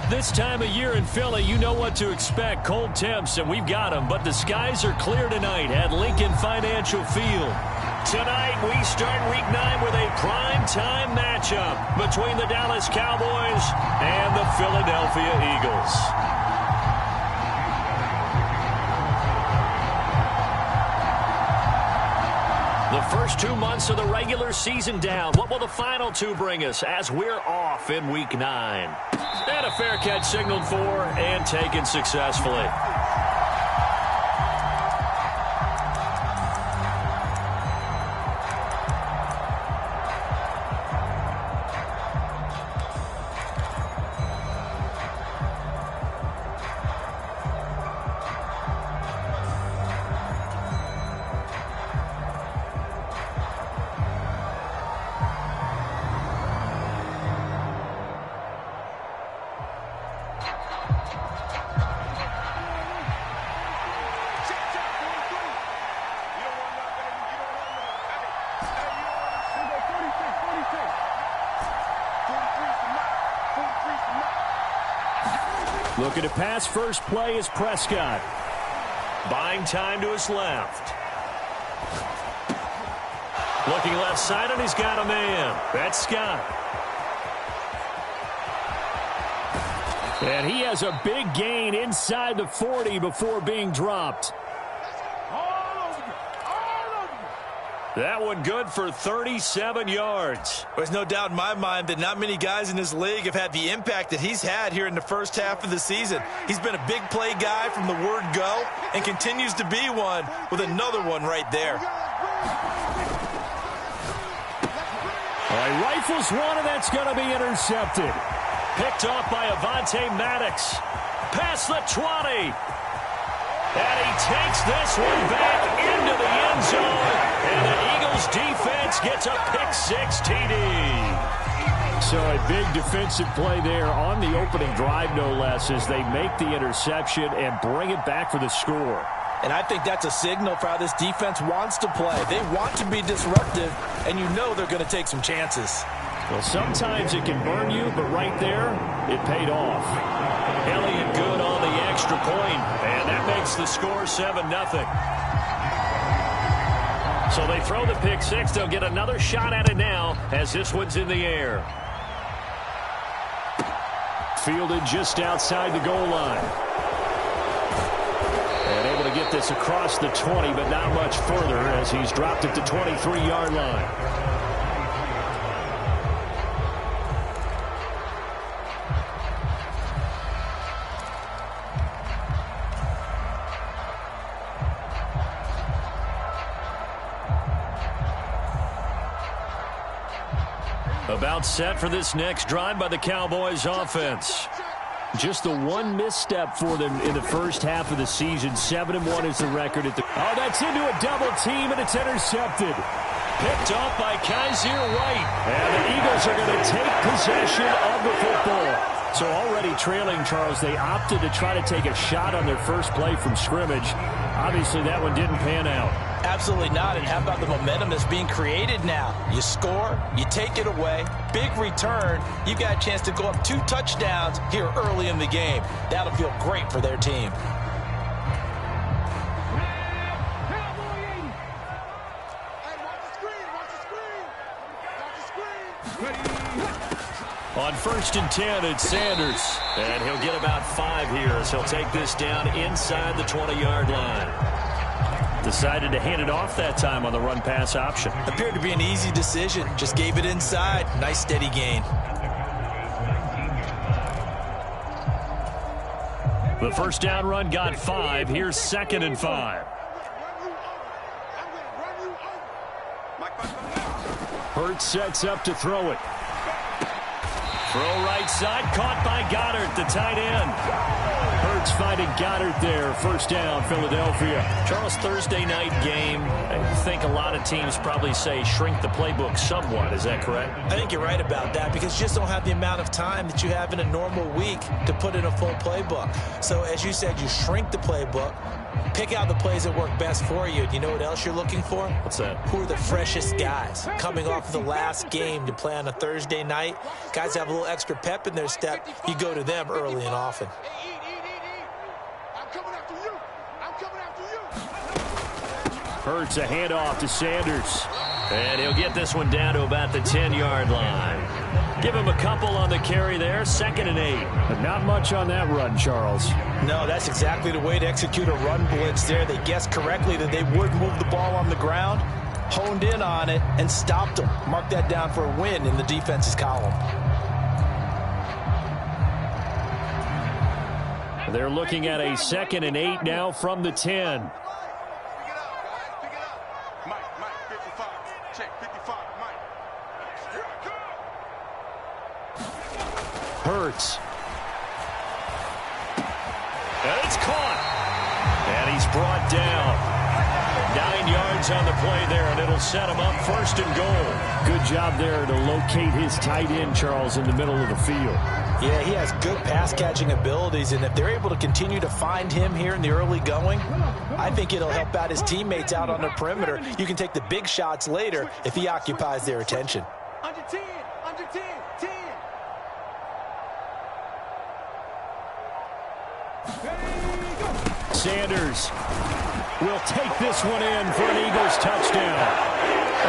This time of year in Philly, you know what to expect. Cold temps, and we've got them. But the skies are clear tonight at Lincoln Financial Field. Tonight, we start Week 9 with a prime-time matchup between the Dallas Cowboys and the Philadelphia Eagles. The first 2 months of the regular season down. What will the final 2 bring us as we're off in Week 9? And a fair catch signaled for and taken successfully. Looking to pass first play is Prescott. Buying time to his left. Looking left side, and he's got a man. That's Scott. And he has a big gain inside the 40 before being dropped. That one good for 37 yards. There's no doubt in my mind that not many guys in this league have had the impact that he's had here in the first half of the season. He's been a big play guy from the word go and continues to be one with another one right there. All right, rifles one, and that's going to be intercepted. Picked off by Avonte Maddox. Past the 20. And he takes this one back into the end zone. And the Eagles defense gets a pick-6 TD. So a big defensive play there on the opening drive, no less, as they make the interception and bring it back for the score. And I think that's a signal for how this defense wants to play. They want to be disruptive, and you know they're going to take some chances. Well, sometimes it can burn you, but right there, it paid off. Elliott good on the extra point, and that makes the score 7-0. So they throw the pick-6. They'll get another shot at it now as this one's in the air. Fielded just outside the goal line. And able to get this across the 20, but not much further as he's dropped at the 23-yard line. About set for this next drive by the Cowboys offense. Just the one misstep for them in the first half of the season. 7-1 is the record. Oh, that's into a double team, and it's intercepted. Picked off by Kaiser White. And the Eagles are going to take possession of the football. So already trailing, Charles, they opted to try to take a shot on their first play from scrimmage. Obviously, that one didn't pan out. Absolutely not. And how about the momentum that's being created now? You score, you take it away, big return. You've got a chance to go up 2 touchdowns here early in the game. That'll feel great for their team. On 1st and 10, it's Sanders. And he'll get about 5 here as he'll take this down inside the 20-yard line. Decided to hand it off that time on the run-pass option. Appeared to be an easy decision. Just gave it inside. Nice steady gain. The first down run got 5. Here's 2nd and 5. Hurts sets up to throw it. Throw right side, caught by Goddard, the tight end. Hurts finding Goddard there. First down, Philadelphia. Charles, Thursday night game. I think a lot of teams probably say shrink the playbook somewhat. Is that correct? I think you're right about that because you just don't have the amount of time that you have in a normal week to put in a full playbook. So as you said, you shrink the playbook. Pick out the plays that work best for you. You know what else you're looking for? What's that? Who are the freshest guys coming off of the last game to play on a Thursday night? Guys have a little extra pep in their step. You go to them early and often. Hurts a handoff to Sanders. And he'll get this one down to about the 10-yard line. Give him a couple on the carry there. 2nd and 8. But not much on that run, Charles. No, that's exactly the way to execute a run blitz there. They guessed correctly that they would move the ball on the ground, honed in on it, and stopped them. Mark that down for a win in the defense's column. They're looking at a 2nd and 8 now from the 10. Hurts. And it's caught. And he's brought down. 9 yards on the play there, and it'll set him up 1st and goal. Good job there to locate his tight end, Charles, in the middle of the field. Yeah, he has good pass-catching abilities, and if they're able to continue to find him here in the early going, I think it'll help out his teammates out on the perimeter. You can take the big shots later if he occupies their attention. Under 10, 10. Sanders will take this one in for an Eagles touchdown.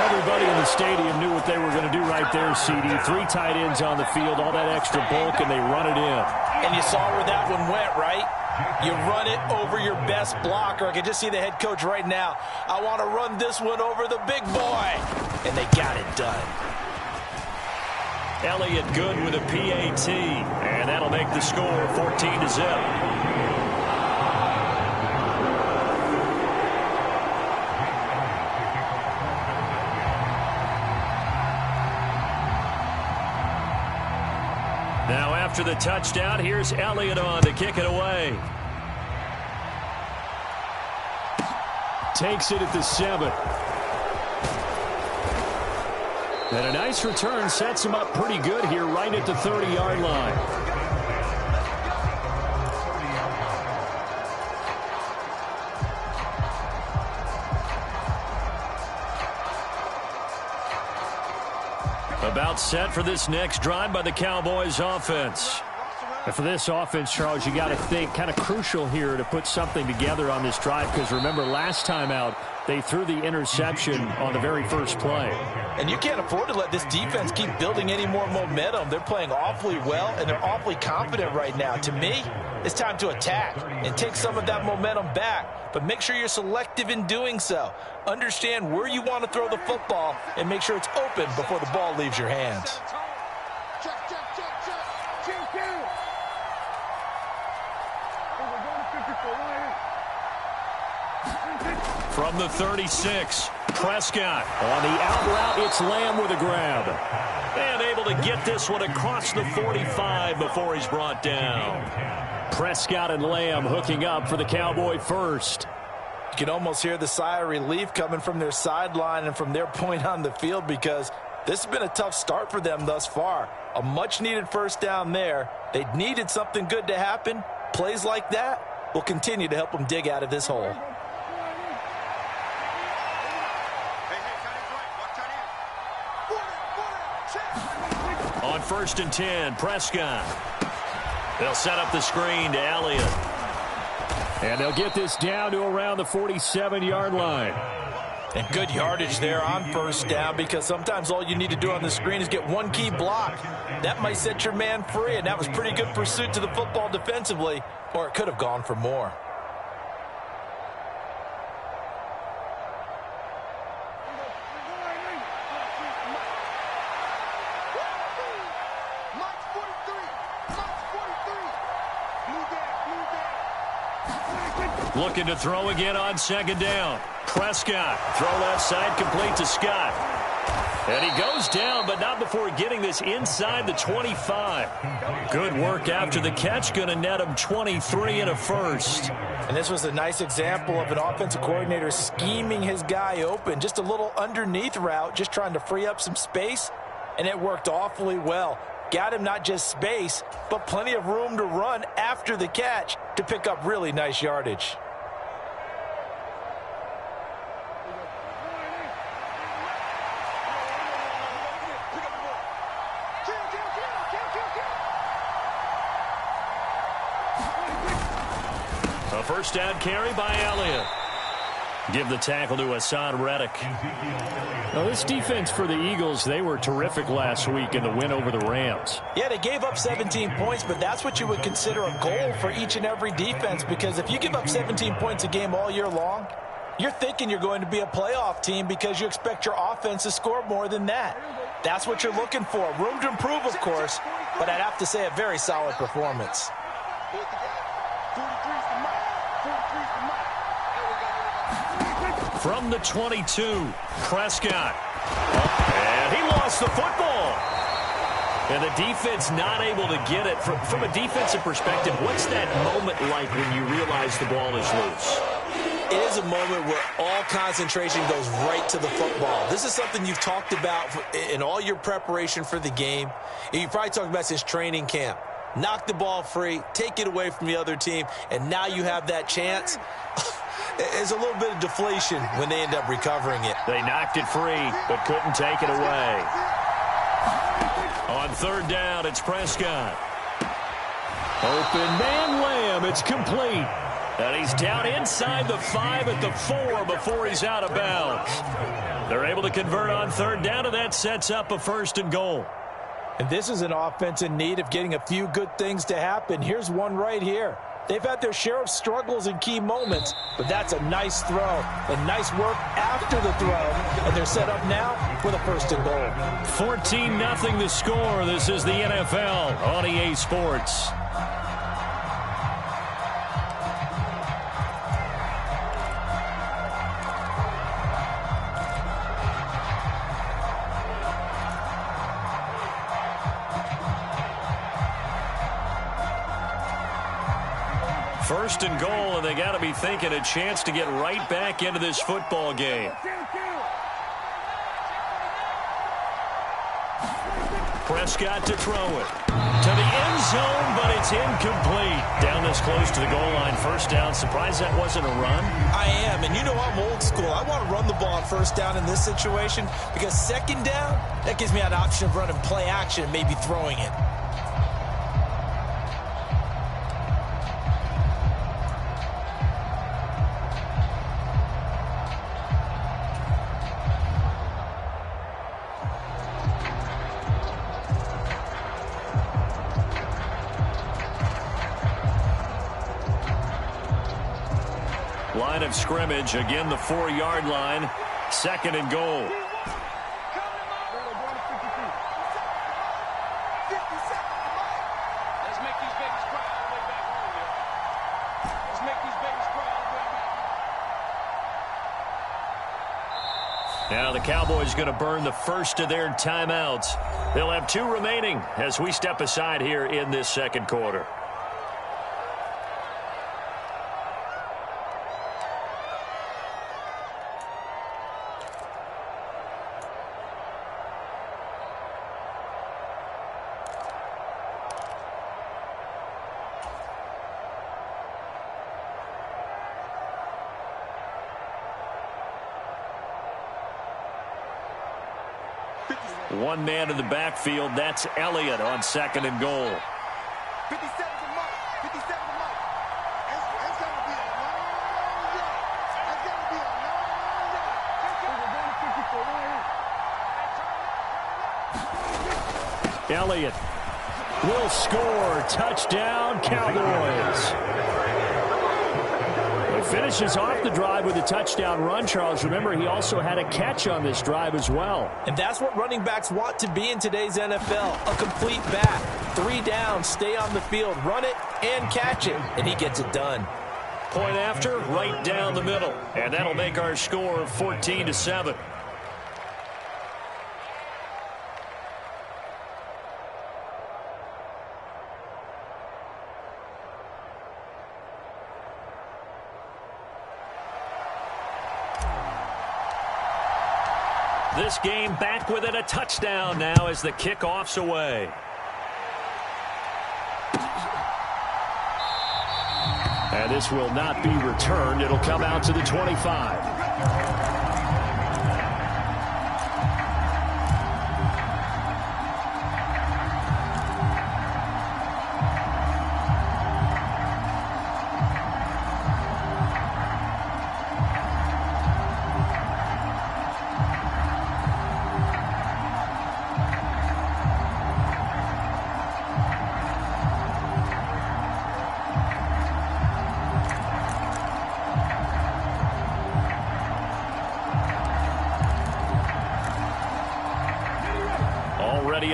Everybody in the stadium knew what they were going to do right there, CD. 3 tight ends on the field, all that extra bulk, and they run it in. And you saw where that one went, right? You run it over your best blocker. I can just see the head coach right now. I want to run this one over the big boy. And they got it done. Elliott good with a PAT, and that'll make the score 14-0. Now after the touchdown, here's Elliott on to kick it away. Takes it at the 7. And a nice return sets him up pretty good here right at the 30-yard line. About set for this next drive by the Cowboys offense. And for this offense, Charles, you got to think kind of crucial here to put something together on this drive, because remember last time out they threw the interception on the very first play. And you can't afford to let this defense keep building any more momentum. They're playing awfully well, and they're awfully confident right now. To me, it's time to attack and take some of that momentum back. But make sure you're selective in doing so. Understand where you want to throw the football and make sure it's open before the ball leaves your hands. From the 36, Prescott. On the out route, it's Lamb with a grab. And able to get this one across the 45 before he's brought down. Prescott and Lamb hooking up for the Cowboy first. You can almost hear the sigh of relief coming from their sideline and from their point on the field, because this has been a tough start for them thus far. A much-needed first down there. They needed something good to happen. Plays like that will continue to help them dig out of this hole. On 1st and 10, Prescott. They'll set up the screen to Elliott. And they'll get this down to around the 47-yard line. And good yardage there on first down, because sometimes all you need to do on the screen is get one key block. That might set your man free, and that was pretty good pursuit to the football defensively, or it could have gone for more. Looking to throw again on 2nd down. Prescott, throw left side, complete to Scott. And he goes down, but not before getting this inside the 25. Good work after the catch, going to net him 23 and a first. And this was a nice example of an offensive coordinator scheming his guy open. Just a little underneath route, just trying to free up some space, and it worked awfully well. Got him not just space, but plenty of room to run after the catch to pick up really nice yardage. A first down carry by Elliott. Give the tackle to Hassan Reddick. Now, this defense for the Eagles, they were terrific last week in the win over the Rams. Yeah, they gave up 17 points, but that's what you would consider a goal for each and every defense, because if you give up 17 points a game all year long, you're thinking you're going to be a playoff team because you expect your offense to score more than that. That's what you're looking for. Room to improve, of course, but I'd have to say a very solid performance. From the 22, Prescott. And he lost the football. And the defense not able to get it. From a defensive perspective, what's that moment like when you realize the ball is loose? It is a moment where all concentration goes right to the football. This is something you've talked about in all your preparation for the game. And you probably talked about since training camp. Knock the ball free, take it away from the other team, and now you have that chance. There's a little bit of deflation when they end up recovering it. They knocked it free, but couldn't take it away. On third down, it's Prescott. Open man Lamb, it's complete. And he's down inside the 5 at the 4 before he's out of bounds. They're able to convert on third down, and that sets up a 1st and goal. And this is an offense in need of getting a few good things to happen. Here's one right here. They've had their share of struggles in key moments, but that's a nice throw and nice work after the throw. And they're set up now with a 1st and goal. 14-0 the score. This is the NFL on EA Sports. First and goal, and they got to be thinking a chance to get right back into this football game. Prescott to throw it. To the end zone, but it's incomplete. Down this close to the goal line. First down. Surprised that wasn't a run? I am, and you know I'm old school. I want to run the ball on first down in this situation because second down, that gives me an option of running play action and maybe throwing it. Line of scrimmage, again the 4-yard line, 2nd and goal. Now the Cowboys going to burn the first of their timeouts. They'll have 2 remaining as we step aside here in this 2nd quarter. One man in the backfield. That's Elliott on 2nd and goal. 57 to mark. 57 to mark. It's going to be a long run. It's going to be a long run. Elliott will score. Touchdown, Cowboys. He finishes off the drive with a touchdown run, Charles. Remember, he also had a catch on this drive as well. And that's what running backs want to be in today's NFL, a complete back. 3 down, stay on the field, run it, and catch it. And he gets it done. Point after, right down the middle. And that'll make our score 14-7. This game back within a touchdown now as the kickoff's away. And this will not be returned. It'll come out to the 25.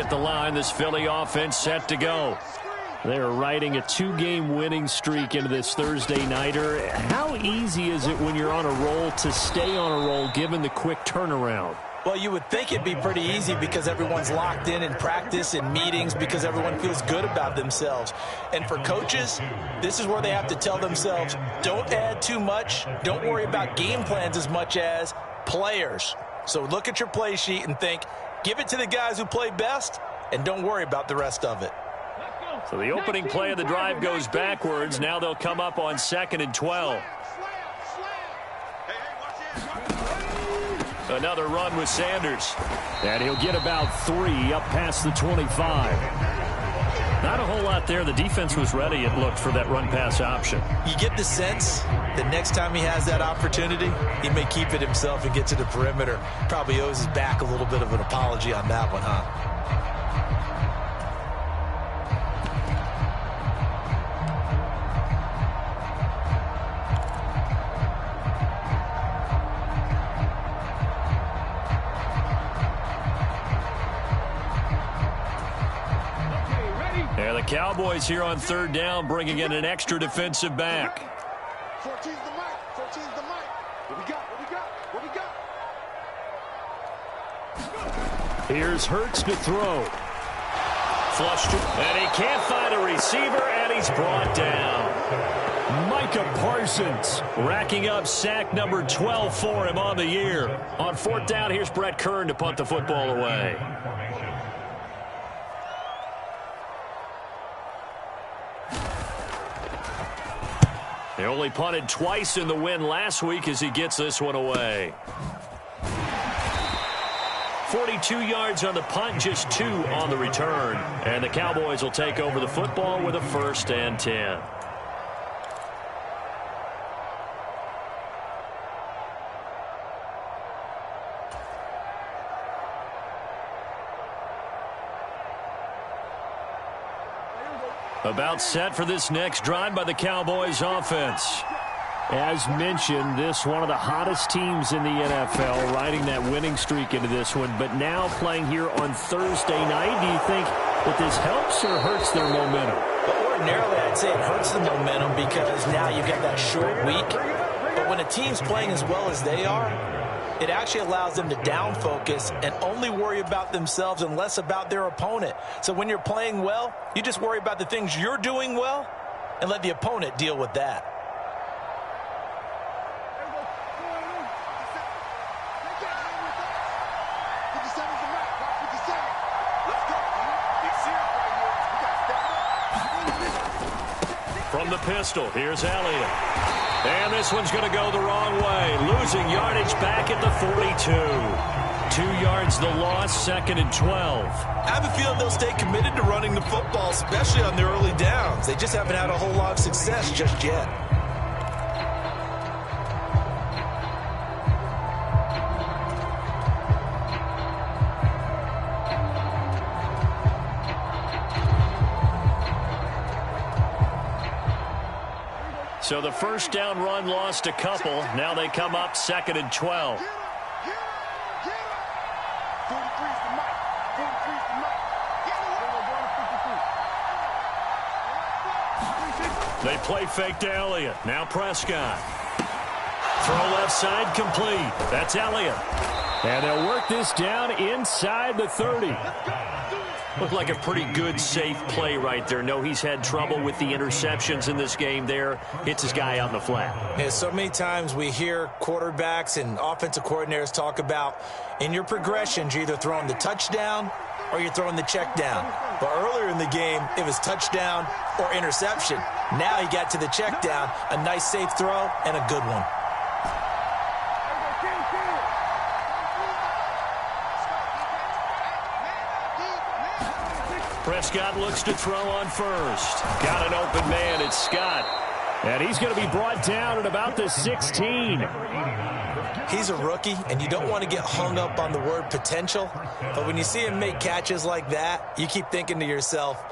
at the line. This Philly offense set to go. They're riding a 2-game winning streak into this Thursday nighter. How easy is it when you're on a roll to stay on a roll given the quick turnaround? Well, you would think it'd be pretty easy because everyone's locked in practice and meetings because everyone feels good about themselves. And for coaches, this is where they have to tell themselves, don't add too much. Don't worry about game plans as much as players. So look at your play sheet and think, give it to the guys who play best and don't worry about the rest of it. So the opening play of the drive goes backwards. Now they'll come up on 2nd and 12. Another run with Sanders. And he'll get about 3 up past the 25. Not a whole lot there. The defense was ready, it looked, for that run-pass option. You get the sense that next time he has that opportunity, he may keep it himself and get to the perimeter. Probably owes his back a little bit of an apology on that one, huh? Cowboys here on 3rd down, bringing in an extra defensive back. 14's the mic. 14's the mic. What we got? What we got? What we got? Here's Hurts to throw. Flushed it, and he can't find a receiver, and he's brought down. Micah Parsons racking up sack number 12 for him on the year. On 4th down, here's Brett Kern to punt the football away. They only punted twice in the win last week as he gets this one away. 42 yards on the punt, just 2 on the return. And the Cowboys will take over the football with a 1st and 10. About set for this next drive by the Cowboys offense. As mentioned, this one of the hottest teams in the NFL, riding that winning streak into this one, but now playing here on Thursday night. Do you think that this helps or hurts their momentum? Well, ordinarily, I'd say it hurts the momentum because now you've got that short week. But when a team's playing as well as they are, it actually allows them to down focus and only worry about themselves and less about their opponent. So when you're playing well, you just worry about the things you're doing well and let the opponent deal with that. From the pistol, here's Elliott. And this one's going to go the wrong way. Losing yardage back at the 42. 2 yards the loss, 2nd and 12. I have a feeling they'll stay committed to running the football, especially on their early downs. They just haven't had a whole lot of success just yet. So the 1st down run lost a couple. Now they come up 2nd and 12. They play fake to Elliott. Now Prescott. Throw left side complete. That's Elliott. And they'll work this down inside the 30. Looked like a pretty good, safe play right there. No, he's had trouble with the interceptions in this game there. Hits his guy out in the flat. Yeah, so many times we hear quarterbacks and offensive coordinators talk about in your progressions, you're either throwing the touchdown or you're throwing the check down. But earlier in the game, it was touchdown or interception. Now he got to the check down, a nice safe throw and a good one. Prescott looks to throw on first. Got an open man. It's Scott. And he's going to be brought down at about the 16. He's a rookie, and you don't want to get hung up on the word potential. But when you see him make catches like that, you keep thinking to yourself,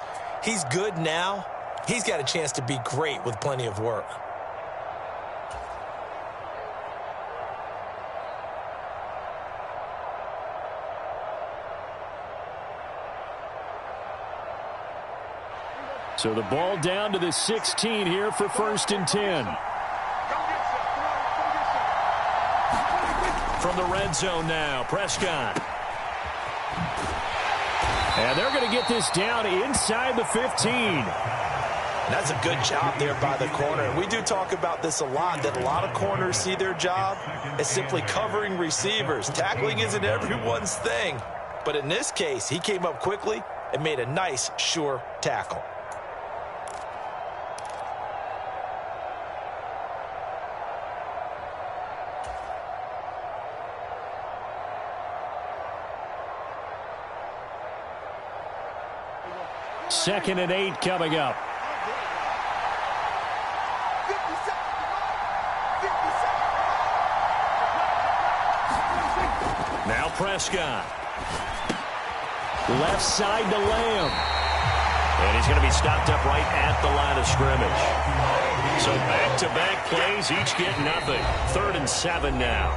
he's good now. He's got a chance to be great with plenty of work. So the ball down to the 16 here for 1st and 10. From the red zone now, Prescott. And they're going to get this down inside the 15. That's a good job there by the corner. And we do talk about this a lot, that a lot of corners see their job as simply covering receivers. Tackling isn't everyone's thing. But in this case, he came up quickly and made a nice, sure tackle. Second and 8 coming up. Now Prescott. Left side to Lamb. And he's going to be stopped up right at the line of scrimmage. So back-to-back plays, each get nothing. 3rd and 7 now.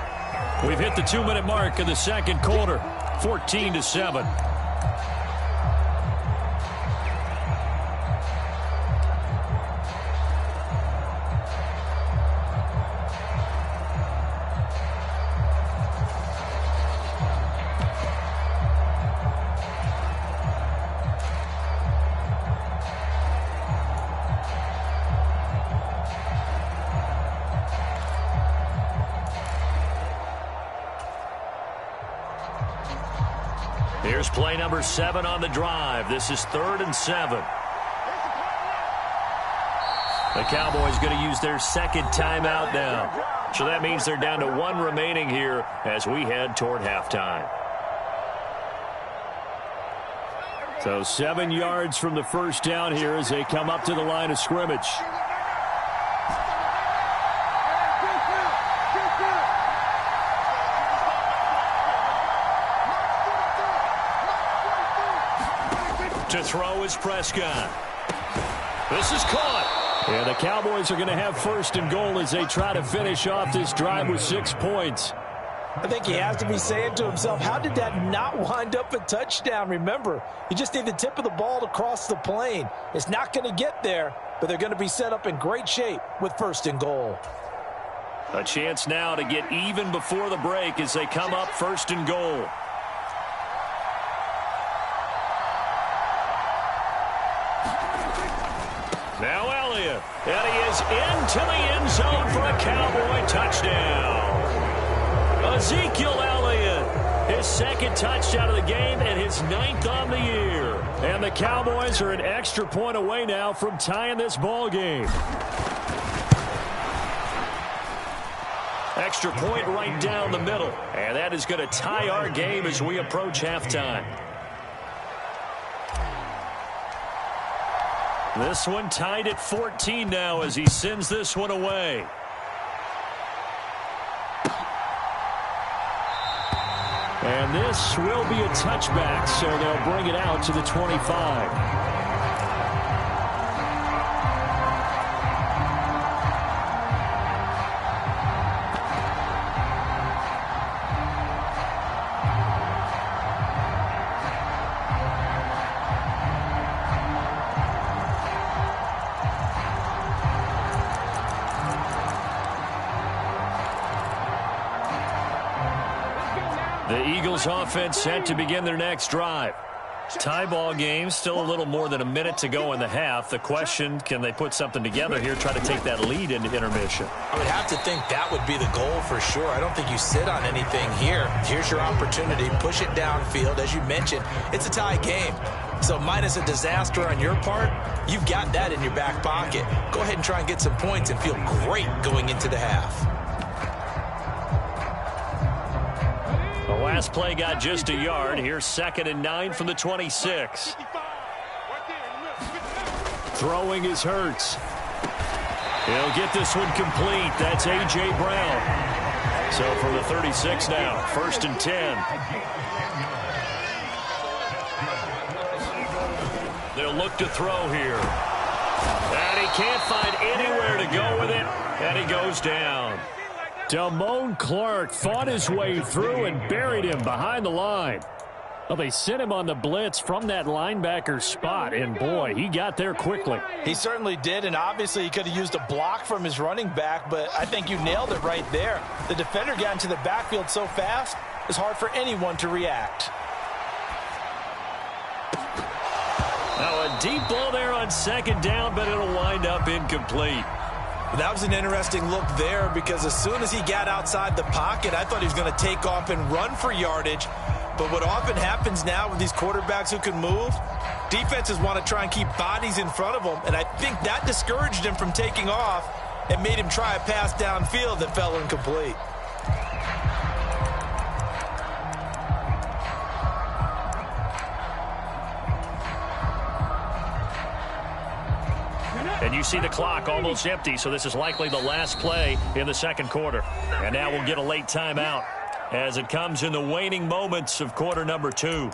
We've hit the 2-minute mark of the second quarter. 14-7. Here's play number 7 on the drive. This is 3rd and 7. The Cowboys going to use their second timeout now. So that means they're down to 1 remaining here as we head toward halftime. So 7 yards from the first down here as they come up to the line of scrimmage. To throw is Prescott. This is caught. And the Cowboys are going to have 1st and goal as they try to finish off this drive with 6 points. I think he has to be saying to himself, how did that not wind up a touchdown? Remember, you just need the tip of the ball to cross the plane. It's not going to get there, but they're going to be set up in great shape with 1st and goal. A chance now to get even before the break as they come up 1st and goal. Now Elliott, and he is into the end zone for a Cowboy touchdown. Ezekiel Elliott, his 2nd touchdown of the game and his 9th on the year. And the Cowboys are an extra point away now from tying this ball game. Extra point right down the middle. And that is going to tie our game as we approach halftime. This one tied at 14 now as he sends this one away. And this will be a touchback, so they'll bring it out to the 25. The Eagles offense set to begin their next drive. Tie ball game, still a little more than a minute to go in the half. The question, can they put something together here, try to take that lead into intermission? I would have to think that would be the goal for sure. I don't think you sit on anything here. Here's your opportunity. Push it downfield. As you mentioned, it's a tie game. So minus a disaster on your part, you've got that in your back pocket. Go ahead and try and get some points and feel great going into the half. The last play got just a yard. Here's 2nd and 9 from the 26. Throwing is Hurts. He'll get this one complete. That's A.J. Brown. So from the 36 now, 1st and 10. They'll look to throw here. And he can't find anywhere to go with it. And he goes down. Damone Clark fought his way through and buried him behind the line. Well, they sent him on the blitz from that linebacker spot, and boy, he got there quickly. He certainly did, and obviously he could have used a block from his running back, but I think you nailed it right there. The defender got into the backfield so fast, it's hard for anyone to react. Now a deep ball there on second down, but it'll wind up incomplete. That was an interesting look there because as soon as he got outside the pocket, I thought he was going to take off and run for yardage. But what often happens now with these quarterbacks who can move, defenses want to try and keep bodies in front of them, and I think that discouraged him from taking off and made him try a pass downfield that fell incomplete. And you see the clock almost empty, so this is likely the last play in the second quarter. And now we'll get a late timeout as it comes in the waning moments of quarter number 2.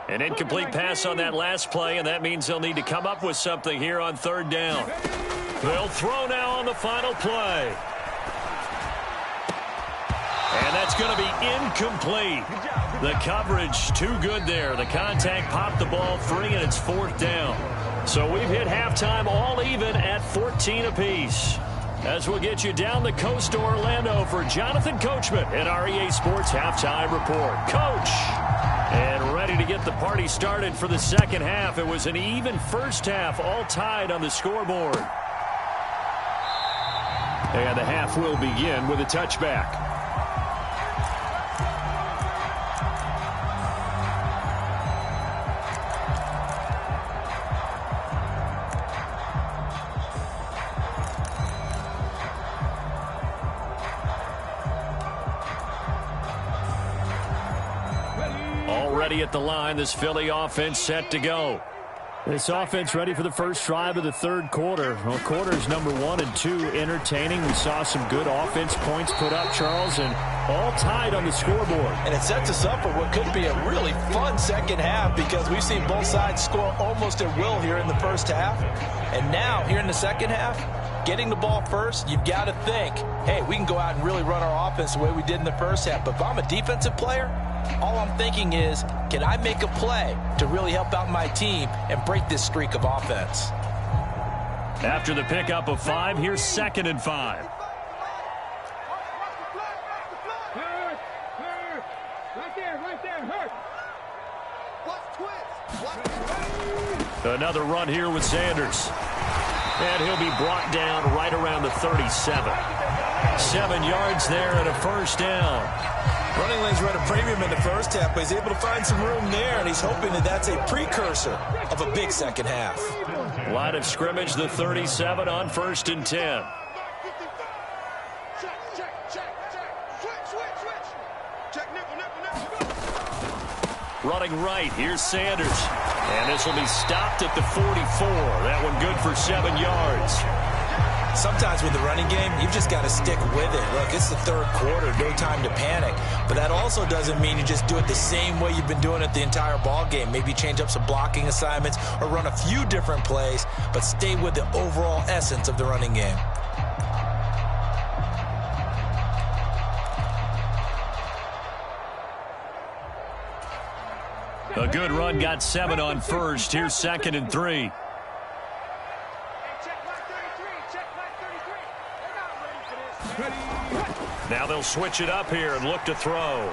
An incomplete pass on that last play, and that means they'll need to come up with something here on third down. They'll throw now on the final play. And that's going to be incomplete. The coverage too good there. The contact popped the ball free, and it's fourth down. So we've hit halftime all even at 14 apiece. As we'll get you down the coast to Orlando for Jonathan Coachman at our EA Sports Halftime Report. Coach! And ready to get the party started for the second half. It was an even first half, all tied on the scoreboard. And the half will begin with a touchback. Already at the line, this Philly offense set to go. This offense ready for the first drive of the third quarter. Well, quarters number 1 and 2 entertaining. We saw some good offense points put up, Charles, and all tied on the scoreboard. And it sets us up for what could be a really fun second half because we've seen both sides score almost at will here in the first half. And now, here in the second half, getting the ball first, you've got to think, hey, we can go out and really run our offense the way we did in the first half. But if I'm a defensive player, all I'm thinking is, can I make a play to really help out my team and break this streak of offense? After the pickup of 5, here's 2nd and 5. Another run here with Sanders. And he'll be brought down right around the 37. 7 yards there and a first down. Running lanes were at a premium in the first half, but he's able to find some room there, and he's hoping that that's a precursor of a big second half. Line of scrimmage, the 37 on 1st and 10. Running right, here's Sanders. And this will be stopped at the 44. That one good for 7 yards. Sometimes with the running game, you've just got to stick with it. Look, it's the third quarter, no time to panic. But that also doesn't mean you just do it the same way you've been doing it the entire ball game. Maybe change up some blocking assignments or run a few different plays, but stay with the overall essence of the running game. A good run, got 7 on 1st. Here's 2nd and 3. Now they'll switch it up here and look to throw.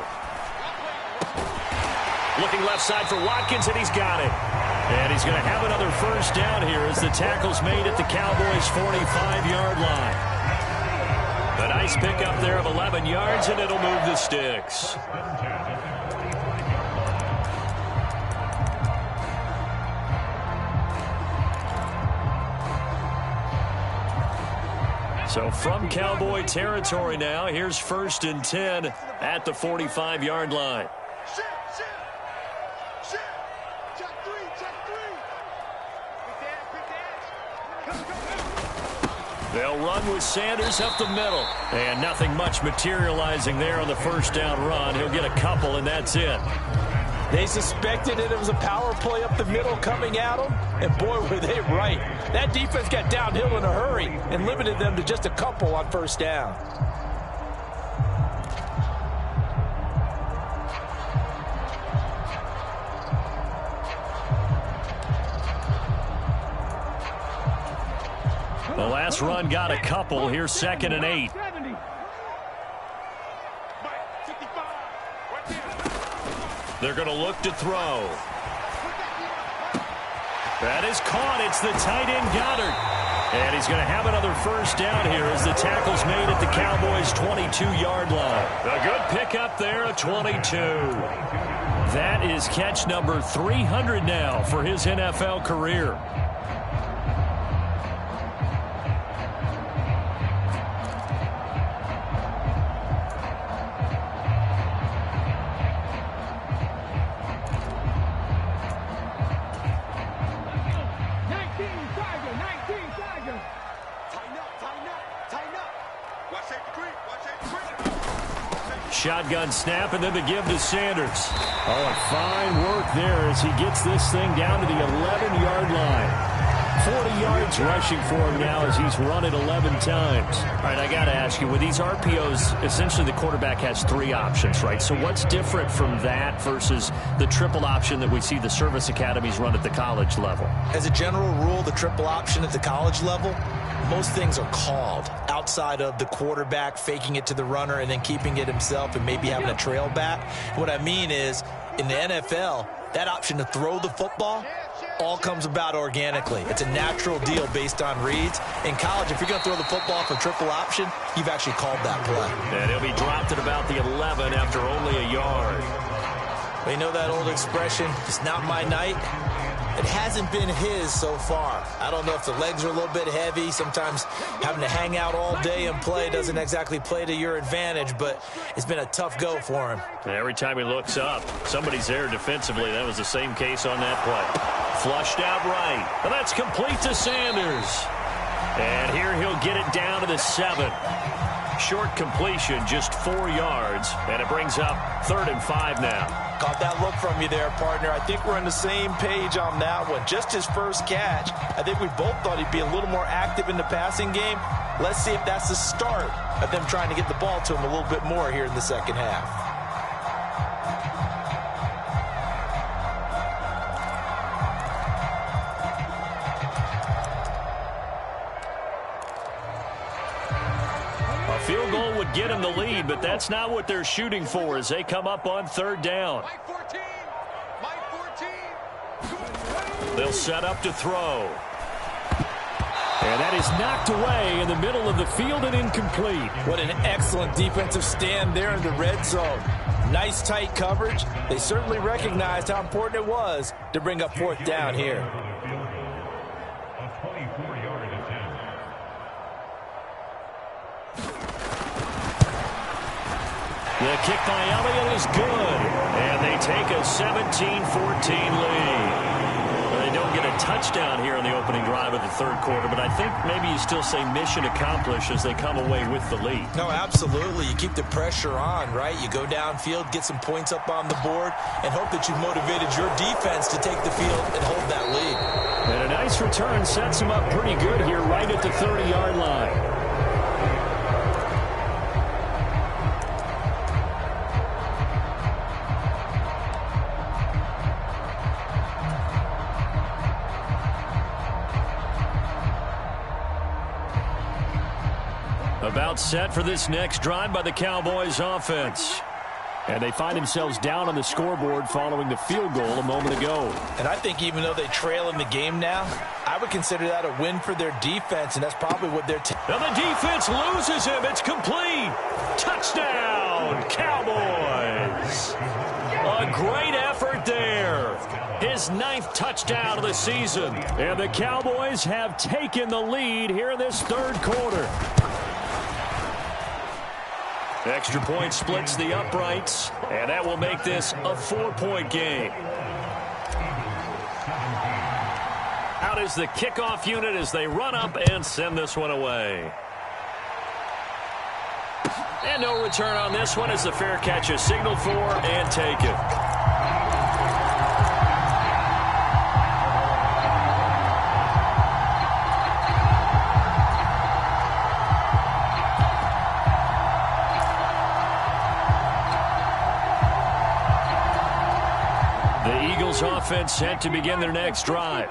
Looking left side for Watkins, and he's got it. And he's going to have another first down here as the tackle's made at the Cowboys' 45-yard line. A nice pickup there of 11 yards, and it'll move the sticks. So from Cowboy territory now, here's 1st and 10 at the 45-yard line. They'll run with Sanders up the middle. And nothing much materializing there on the first down run. He'll get a couple, and that's it. They suspected it was a power play up the middle coming at them, and boy, were they right. That defense got downhill in a hurry and limited them to just a couple on first down. The last run got a couple. Here's 2nd and 8. They're going to look to throw. That is caught. It's the tight end Goddard. And he's going to have another first down here as the tackle's made at the Cowboys' 22-yard line. A good pickup there at 22. That is catch number 300 now for his NFL career. Shotgun snap, and then the give to Sanders. Oh, and fine work there as he gets this thing down to the 11-yard line. 40 yards rushing for him now as he's run it 11 times. All right, I got to ask you, with these RPOs, essentially the quarterback has 3 options, right? So what's different from that versus the triple option that we see the service academies run at the college level? As a general rule, the triple option at the college level, most things are called outside of the quarterback faking it to the runner and then keeping it himself and maybe having a trail back. What I mean is, in the NFL, that option to throw the football all comes about organically. It's a natural deal based on reads. In college, if you're going to throw the football for triple option, you've actually called that play. And he'll be dropped at about the 11 after only a yard. Well, you know that old expression, it's not my night? It hasn't been his so far. I don't know if the legs are a little bit heavy. Sometimes having to hang out all day and play doesn't exactly play to your advantage, but it's been a tough go for him. And every time he looks up, somebody's there defensively. That was the same case on that play. Flushed out right. And that's complete to Sanders. And here he'll get it down to the 7. Short completion, just 4 yards, and it brings up 3rd and 5 now. Caught that look from you there, partner. I think we're on the same page on that one. Just his first catch. I think we both thought he'd be a little more active in the passing game. Let's see if that's the start of them trying to get the ball to him a little bit more here in the second half. Field goal would get him the lead, but that's not what they're shooting for as they come up on 3rd down. They'll set up to throw. And that is knocked away in the middle of the field and incomplete. What an excellent defensive stand there in the red zone. Nice tight coverage. They certainly recognized how important it was to bring up 4th down here. The kick by Elliott is good, and they take a 17-14 lead. Well, they don't get a touchdown here in the opening drive of the 3rd quarter, but I think maybe you still say mission accomplished as they come away with the lead. No, absolutely. You keep the pressure on, right? You go downfield, get some points up on the board, and hope that you've motivated your defense to take the field and hold that lead. And a nice return sets them up pretty good here right at the 30-yard line. About set for this next drive by the Cowboys offense. And they find themselves down on the scoreboard following the field goal a moment ago. And I think even though they trail in the game now, I would consider that a win for their defense, and that's probably what they're now the defense loses him. It's complete. Touchdown, Cowboys. A great effort there. His 9th touchdown of the season. And the Cowboys have taken the lead here in this 3rd quarter. Extra point splits the uprights, and that will make this a 4-point game. Out is the kickoff unit as they run up and send this one away. And no return on this one as the fair catch is signaled for and taken. offense set to begin their next drive.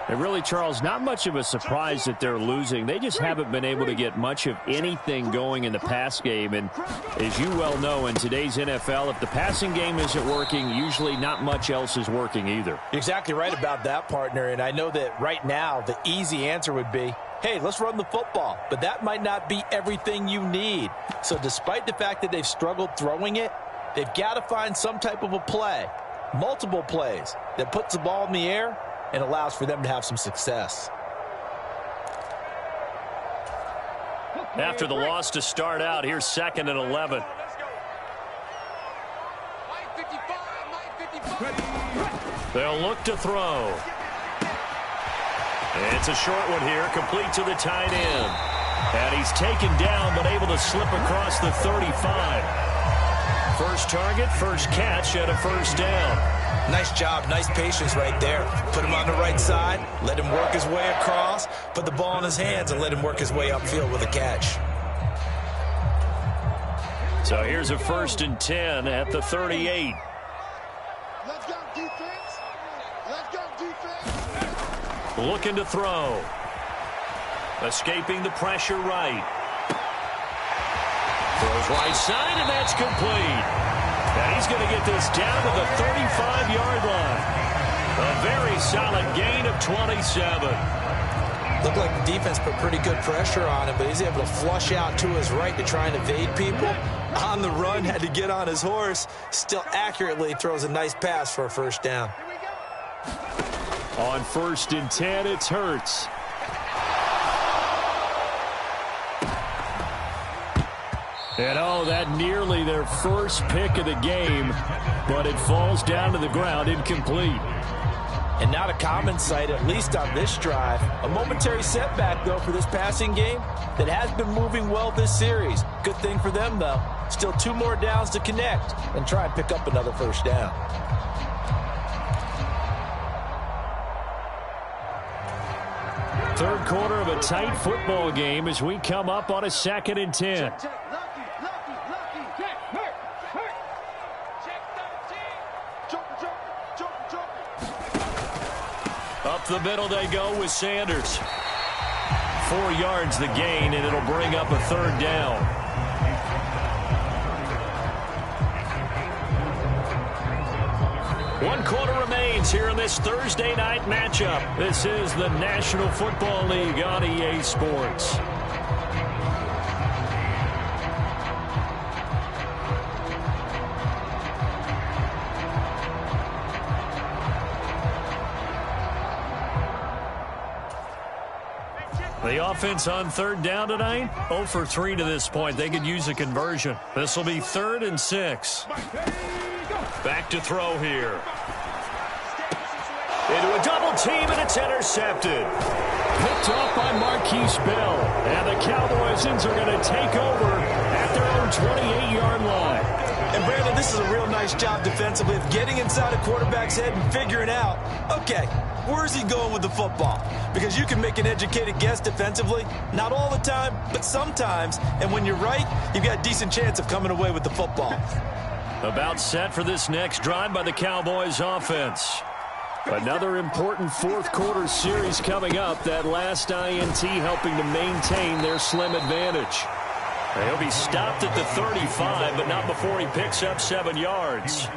And really, Charles, not much of a surprise that they're losing. They just haven't been able to get much of anything going in the pass game. And as you well know, in today's NFL, if the passing game isn't working, usually not much else is working either. You're exactly right about that, partner. And I know that right now the easy answer would be, hey, let's run the football. But that might not be everything you need. So despite the fact that they've struggled throwing it, they've got to find some type of a play, multiple plays, that puts the ball in the air and allows for them to have some success. After the loss to start out, here's 2nd and 11. They'll look to throw. It's a short one here, complete to the tight end. And he's taken down, but able to slip across the 35. First target, first catch, and a first down. Nice job, nice patience right there. Put him on the right side, let him work his way across, put the ball in his hands, and let him work his way upfield with a catch. So here's a 1st and 10 at the 38. Let's go, defense. Let's go, defense. Looking to throw. Escaping the pressure right. Throws right side, and that's complete. And he's going to get this down to the 35-yard line. A very solid gain of 27. Looked like the defense put pretty good pressure on him, but he's able to flush out to his right to try and evade people. On the run, had to get on his horse. Still accurately throws a nice pass for a first down. On 1st and 10, it's Hurts. And that nearly their first pick of the game, but it falls down to the ground incomplete. And not a common sight, at least on this drive. A momentary setback, though, for this passing game that has been moving well this series. Good thing for them, though. Still 2 more downs to connect and try and pick up another first down. Third quarter of a tight football game as we come up on a 2nd and 10. Up the middle they go with Sanders. 4 yards the gain, and it'll bring up a 3rd down. One quarter remains here in this Thursday night matchup. This is the National Football League on EA Sports. The offense on 3rd down tonight, 0 for 3 to this point. They could use a conversion. This will be 3rd and 6. Back to throw here. Into a double team, and it's intercepted. Picked off by Marquise Bell. And the Cowboys are going to take over at their own 28-yard line. And Brandon, this is a real nice job defensively of getting inside a quarterback's head and figuring out, okay, where's he going with the football? Because you can make an educated guess defensively, not all the time, but sometimes. And when you're right, you've got a decent chance of coming away with the football. About set for this next drive by the Cowboys offense. Another important 4th quarter series coming up. That last INT helping to maintain their slim advantage. He'll be stopped at the 35, but not before he picks up 7 yards.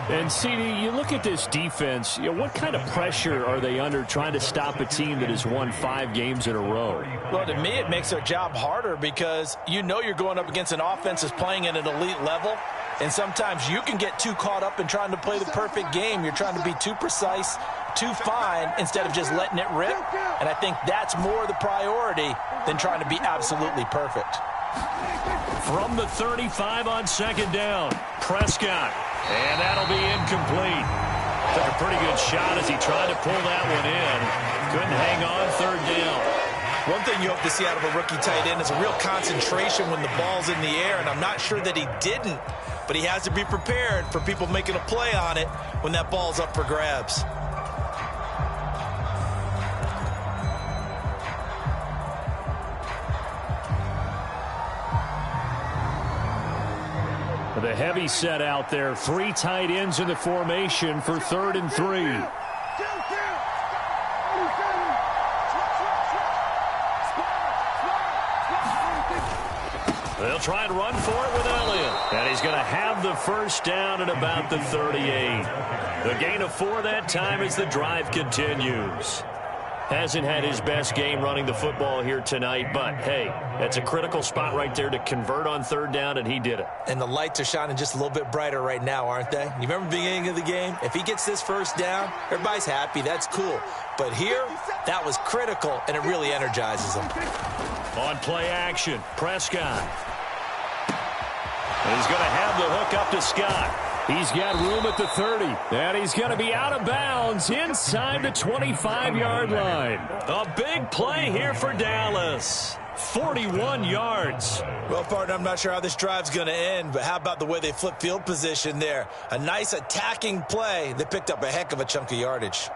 And, CD, you look at this defense, what kind of pressure are they under trying to stop a team that has won 5 games in a row? Well, to me, it makes their job harder because you know you're going up against an offense that's playing at an elite level. And sometimes you can get too caught up in trying to play the perfect game. You're trying to be too precise, too fine, instead of just letting it rip. And I think that's more the priority than trying to be absolutely perfect. From the 35 on 2nd down, Prescott. And that'll be incomplete. Took a pretty good shot as he tried to pull that one in. Couldn't hang on, 3rd down. One thing you hope to see out of a rookie tight end is a real concentration when the ball's in the air, and I'm not sure that he didn't, but he has to be prepared for people making a play on it when that ball's up for grabs. a heavy set out there. 3 tight ends in the formation for 3rd and 3. They'll try and run for it with Elliott. And he's going to have the first down at about the 38. The gain of 4 that time as the drive continues. Hasn't had his best game running the football here tonight, but, hey, that's a critical spot right there to convert on 3rd down, and he did it. And the lights are shining just a little bit brighter right now, aren't they? You remember the beginning of the game? If he gets this first down, everybody's happy. That's cool. But here, that was critical, and it really energizes him. On play action, Prescott. And he's going to have the hook up to Scott. He's got room at the 30, and he's going to be out of bounds inside the 25-yard line. A big play here for Dallas. 41 yards. Well, partner, I'm not sure how this drive's going to end, but how about the way they flip field position there? A nice attacking play that picked up a heck of a chunk of yardage.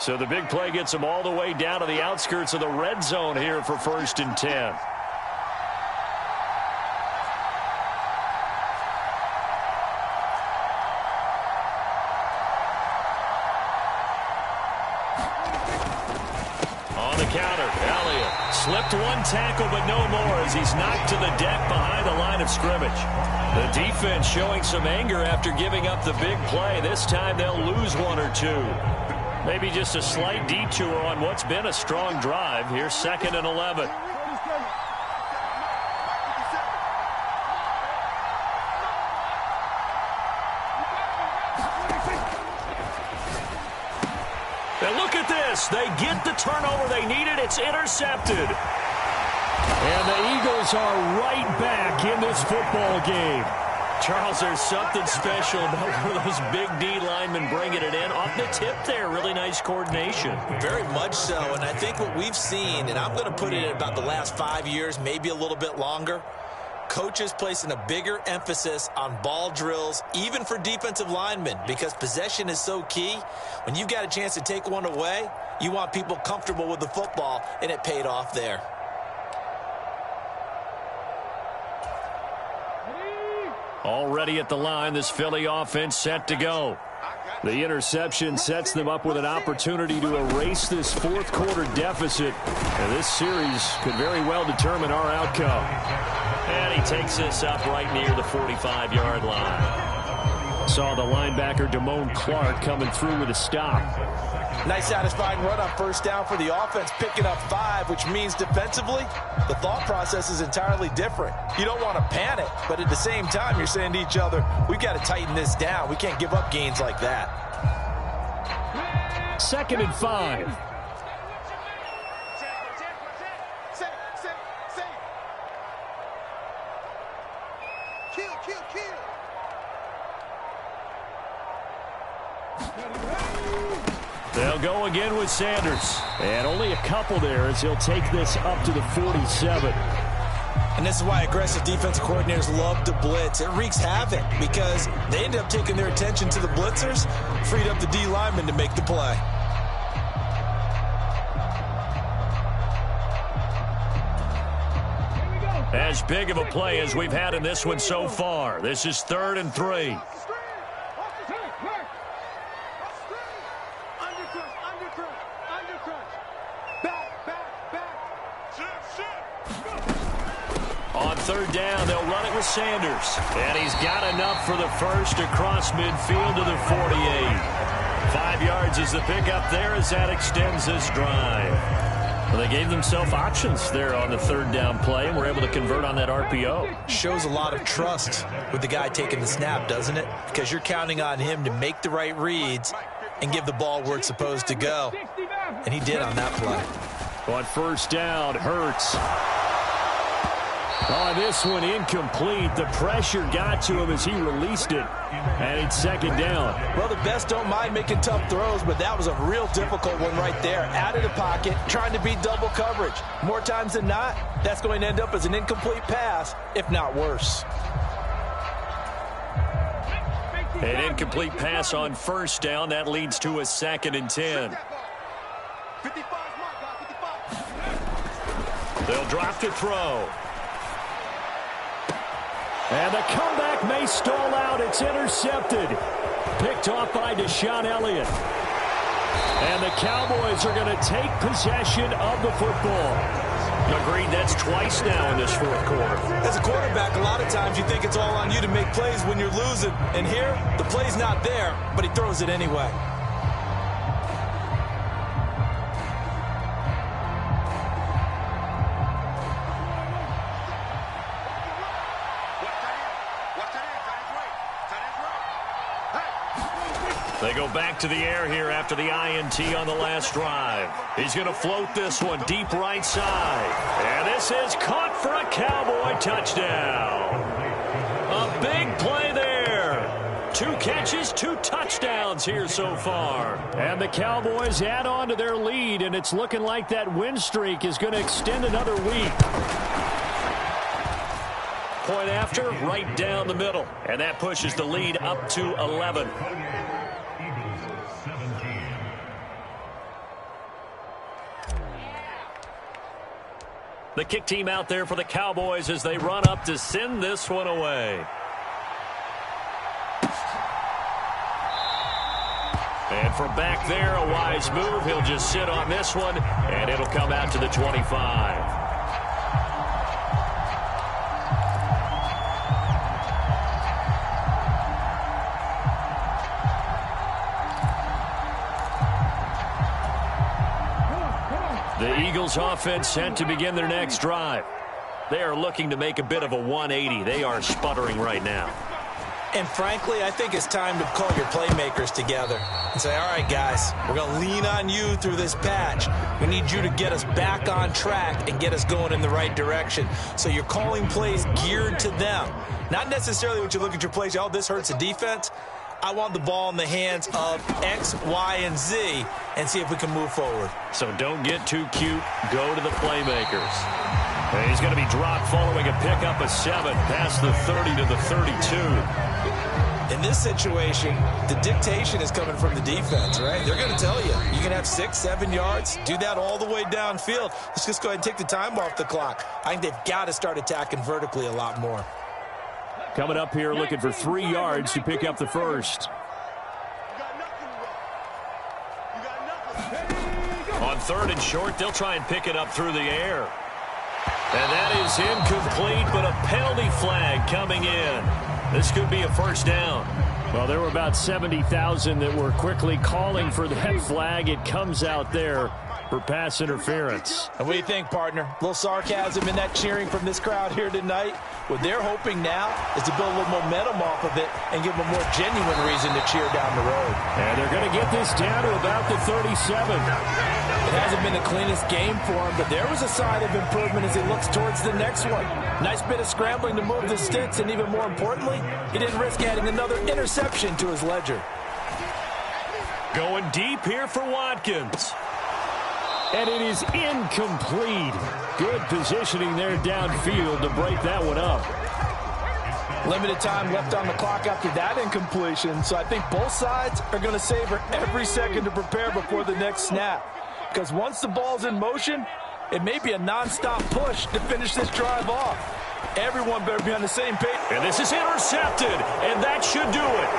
So the big play gets them all the way down to the outskirts of the red zone here for 1st and 10. Slipped 1 tackle, but no more as he's knocked to the deck behind the line of scrimmage. The defense showing some anger after giving up the big play. This time they'll lose 1 or 2. Maybe just a slight detour on what's been a strong drive. Here's 2nd and 11. And look at this. They get the turnover they needed. It's intercepted. And the Eagles are right back in this football game. Charles, there's something special about one of those big D linemen bringing it in. Off the tip there, really nice coordination. Very much so, and I think what we've seen, and I'm going to put it in about the last 5 years, maybe a little bit longer, coaches placing a bigger emphasis on ball drills, even for defensive linemen, because possession is so key. When you've got a chance to take one away, you want people comfortable with the football, and it paid off there. Already at the line, this Philly offense set to go. The interception sets them up with an opportunity to erase this 4th quarter deficit. And this series could very well determine our outcome. And he takes this up right near the 45-yard line. Saw the linebacker Damone Clark coming through with a stop. Nice satisfying run on 1st down for the offense, picking up 5, which means defensively, the thought process is entirely different. You don't want to panic, but at the same time, you're saying to each other, we've got to tighten this down. We can't give up gains like that. 2nd and 5. They'll go again with Sanders. And only a couple there as he'll take this up to the 47. And this is why aggressive defensive coordinators love to blitz. It wreaks havoc because they end up taking their attention to the blitzers, freed up the D lineman to make the play. As big of a play as we've had in this one so far. This is 3rd and 3. On 3rd down, they'll run it with Sanders. And he's got enough for the first across midfield to the 48. 5 yards is the pickup there as that extends this drive. Well, they gave themselves options there on the 3rd down play and were able to convert on that RPO. Shows a lot of trust with the guy taking the snap, doesn't it? Because you're counting on him to make the right reads and give the ball where it's supposed to go. And he did on that play. On 1st down, Hurts. On this one, incomplete. The pressure got to him as he released it. And it's 2nd down. Well, the best don't mind making tough throws, but that was a real difficult one right there. Out of the pocket, trying to beat double coverage. More times than not, that's going to end up as an incomplete pass, if not worse. An incomplete pass on 1st down. That leads to a 2nd and 10. They'll drop to throw. And the comeback may stall out. It's intercepted. Picked off by Deshaun Elliott. And the Cowboys are going to take possession of the football. Agreed, that's twice now in this fourth quarter. As a quarterback, a lot of times you think it's all on you to make plays when you're losing. And here, the play's not there, but he throws it anyway. They go back to the air here after the INT on the last drive. He's going to float this one deep right side. And this is caught for a Cowboy touchdown. A big play there. 2 catches, 2 touchdowns here so far. And the Cowboys add on to their lead, and it's looking like that win streak is going to extend another week. Point after, right down the middle. And that pushes the lead up to 11. The kick team out there for the Cowboys as they run up to send this one away. And from back there, a wise move. He'll just sit on this one, and it'll come out to the 25. The Eagles offense sent to begin their next drive. They are looking to make a bit of a 180. They are sputtering right now. And frankly, I think it's time to call your playmakers together and say, all right, guys, we're going to lean on you through this patch. We need you to get us back on track and get us going in the right direction. So you're calling plays geared to them. Not necessarily when you look at your plays, oh, this hurts the defense. I want the ball in the hands of X, Y, and Z and see if we can move forward. So don't get too cute. Go to the playmakers. And he's going to be dropped following a pickup of 7 past the 30 to the 32. In this situation, the dictation is coming from the defense, right? They're going to tell you, you can have 6, 7 yards, do that all the way downfield. Let's just go ahead and take the time off the clock. I think they've got to start attacking vertically a lot more. Coming up here looking for 3 yards to pick up the first. On 3rd and short, they'll try and pick it up through the air. And that is incomplete, but a penalty flag coming in. This could be a first down. Well, there were about 70,000 that were quickly calling for that flag. It comes out there for pass interference. And what do you think, partner? A little sarcasm in that cheering from this crowd here tonight. What they're hoping now is to build a little momentum off of it and give them a more genuine reason to cheer down the road. And they're going to get this down to about the 37. It hasn't been the cleanest game for him, but there was a sign of improvement as he looks towards the next one. Nice bit of scrambling to move the sticks, and even more importantly, he didn't risk adding another interception to his ledger. Going deep here for Watkins. And it is incomplete. Good positioning there downfield to break that one up. Limited time left on the clock after that incompletion, so I think both sides are going to savor every second to prepare before the next snap. Because once the ball's in motion, it may be a nonstop push to finish this drive off. Everyone better be on the same page. And this is intercepted, and that should do it.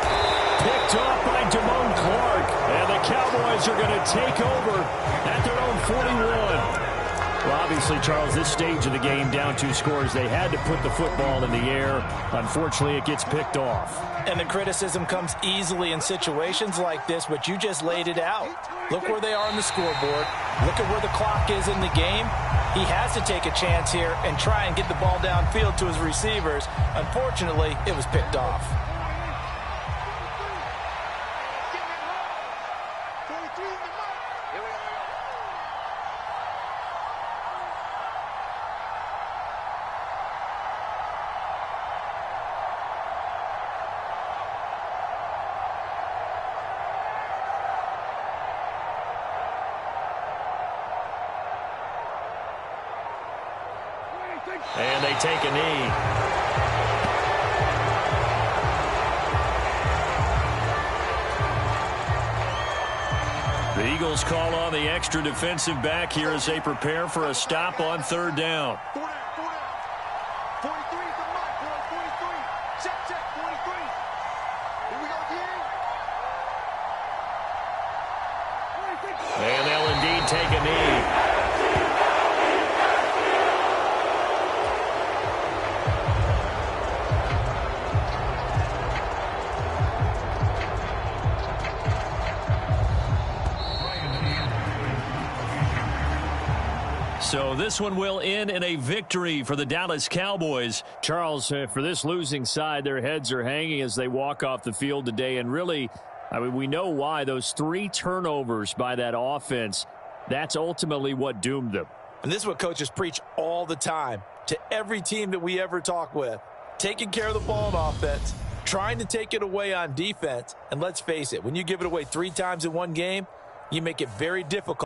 Picked off by Damone Clark. And the Cowboys are going to take over at their own 41. Well, obviously, Charles, this stage of the game, down 2 scores, they had to put the football in the air. Unfortunately, it gets picked off. And the criticism comes easily in situations like this, but you just laid it out. Look where they are on the scoreboard. Look at where the clock is in the game. He has to take a chance here and try and get the ball downfield to his receivers. Unfortunately, it was picked off. And they take a knee. The Eagles call on the extra defensive back here as they prepare for a stop on 3rd down. 43 is the mark, boy. 43. and take a knee. So this one will end in a victory for the Dallas Cowboys. Charles, for this losing side, their heads are hanging as they walk off the field today. And really, I mean, we know why. Those 3 turnovers by that offense, that's ultimately what doomed them. And this is what coaches preach all the time to every team that we ever talk with. Taking care of the ball on offense, trying to take it away on defense. And let's face it, when you give it away 3 times in one game, you make it very difficult